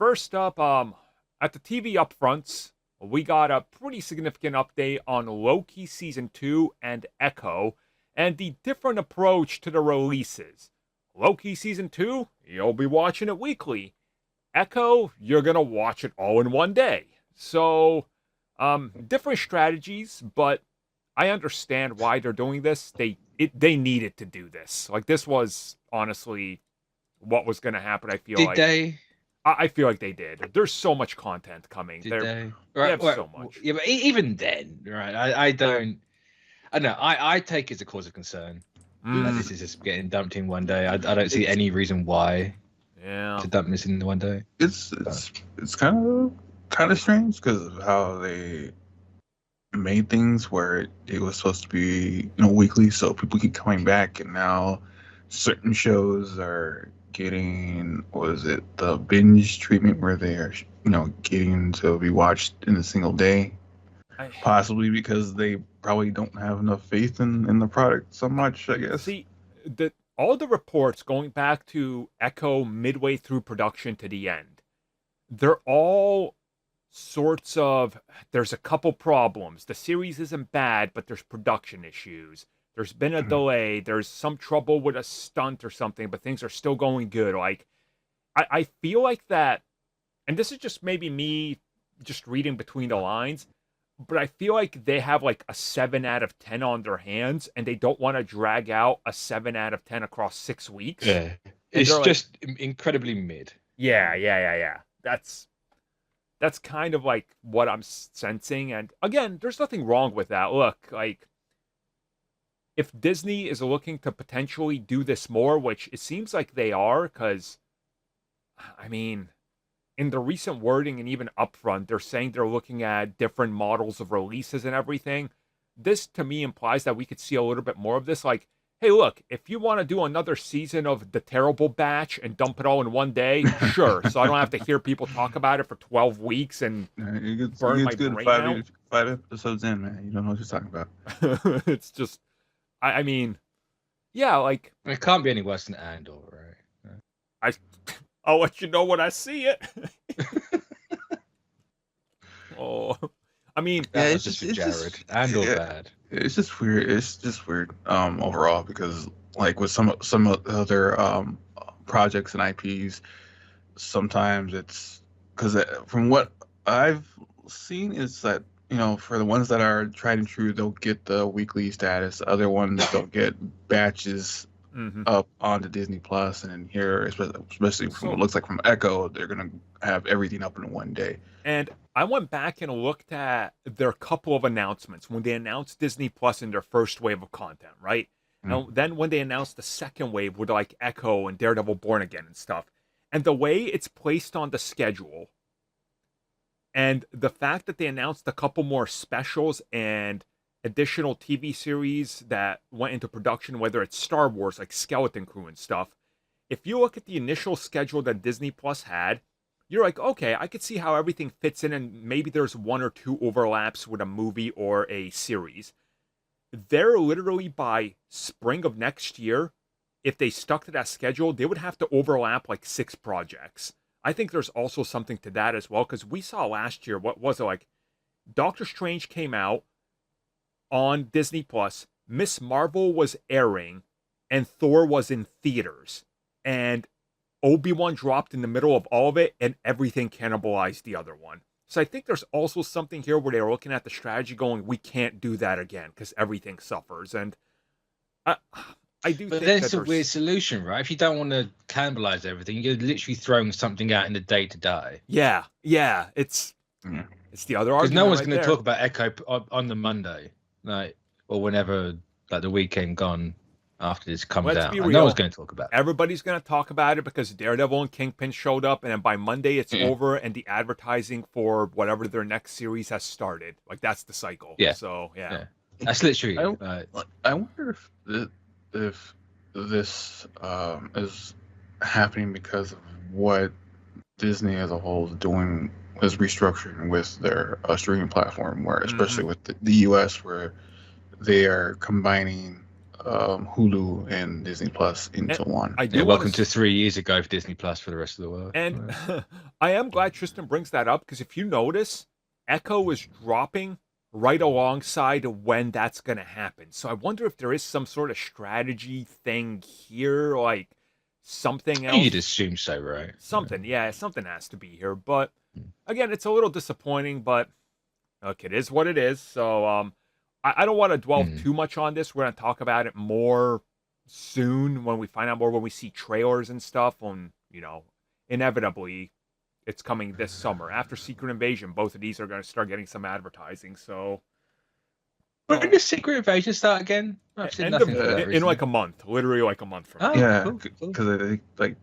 First up, at the TV upfronts, we got a pretty significant update on Loki Season 2 and Echo, and the different approach to the releases. Loki Season 2, you'll be watching it weekly. Echo, you're gonna watch it all in one day. So, different strategies, but I understand why they're doing this. They needed to do this. Like, this was honestly what was gonna happen, I feel Did like. they? I feel like they did. There's so much content coming. Did they? They Right, have so much. yeah, but even then, right? I don't. I know. I take it as a cause of concern that this is just getting dumped in one day. I don't see any reason why Yeah. to dump this in one day. It's kind of strange because of how they made things where it was supposed to be weekly, so people keep coming back, and now certain shows are getting, what is it, the binge treatment where they are getting to be watched in a single day, possibly because they probably don't have enough faith in the product so much, I guess. See, all the reports going back to Echo midway through production to the end, they're all sorts of, there's a couple problems. The series isn't bad, but there's production issues. There's been a delay. There's some trouble with a stunt or something, but things are still going good. Like, I feel like that, and this is just maybe me just reading between the lines, but I feel like they have like a 7 out of 10 on their hands, and they don't want to drag out a 7 out of 10 across 6 weeks. Yeah, it's just incredibly mid. Yeah. That's kind of like what I'm sensing. And again, there's nothing wrong with that. Look, like, if Disney is looking to potentially do this more, which it seems like they are, because, I mean, in the recent wording and even upfront, they're saying they're looking at different models of releases and everything. This, to me, implies that we could see a little bit more of this. Like, hey, look, if you want to do another season of The Terrible Batch and dump it all in one day, sure. So I don't have to hear people talk about it for 12 weeks and burn my brain out. 5 episodes in, man. You don't know what you're talking about. It's just, I mean, yeah, like, it can't be any worse than Andor, right? I'll let you know when I see it. Oh, I mean, It's just Jared. Andor bad. It's just weird. It's just weird overall, because like with some other projects and IPs, sometimes it's because from what I've seen is that for the ones that are tried and true, they'll get the weekly status. Other ones they'll get batches up onto Disney Plus, and then here, especially from what it looks like from Echo, they're gonna have everything up in one day. And I went back and looked at their couple of announcements when they announced Disney Plus in their first wave of content, right? Now, then when they announced the second wave with like Echo and Daredevil Born Again and stuff, and the way it's placed on the schedule, and the fact that they announced a couple more specials and additional TV series that went into production, whether it's Star Wars, like Skeleton Crew and stuff, if you look at the initial schedule that Disney Plus had, you're like, okay, I could see how everything fits in, and maybe there's 1 or 2 overlaps with a movie or a series. They're literally, by spring of next year, if they stuck to that schedule, they would have to overlap like 6 projects. I think there's also something to that as well, because we saw last year, what was it, like, Doctor Strange came out on Disney Plus, Miss Marvel was airing, and Thor was in theaters. And Obi-Wan dropped in the middle of all of it, and everything cannibalized the other one. So I think there's also something here where they're looking at the strategy going, we can't do that again because everything suffers. And I do think that's a weird solution, right? If you don't want to cannibalize everything, you're literally throwing something out in the day to die. Yeah. It's the other argument. Because no one's right going to there. talk about Echo on the Monday, like, or whenever, like, the weekend gone after this comes out. Like, no one's going to talk about it. Everybody's going to talk about it because Daredevil and Kingpin showed up, and then by Monday it's over, and the advertising for whatever their next series has started. Like, that's the cycle. Yeah. So, yeah. That's literally I wonder if this is happening because of what Disney as a whole is restructuring with their streaming platform, where especially with the US, where they are combining Hulu and Disney Plus into one. I do Yeah, want welcome to 3 years ago for Disney Plus for the rest of the world. And Right. I am glad Tristan brings that up because if you notice, Echo is dropping right alongside when that's going to happen. So I wonder if there is some sort of strategy thing here, like something else. You'd assume so, right? Something, yeah, something has to be here. But again, it's a little disappointing, but look, it is what it is. So I don't want to dwell too much on this. We're going to talk about it more soon when we find out more, when we see trailers and stuff. On, you know, inevitably, it's coming this summer. After Secret Invasion, both of these are going to start getting some advertising. So, When does Secret Invasion start again? I've seen end nothing of, for that in recently. like a month, literally like a month from now. Oh, Yeah, cool, cool. because I like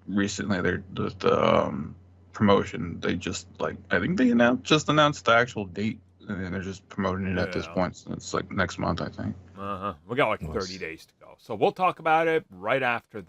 recently the promotion, they just like, I think they announced the actual date, and then they're just promoting it at this Yeah. point. So it's like next month, I think. We got like 30 days to go. So we'll talk about it right after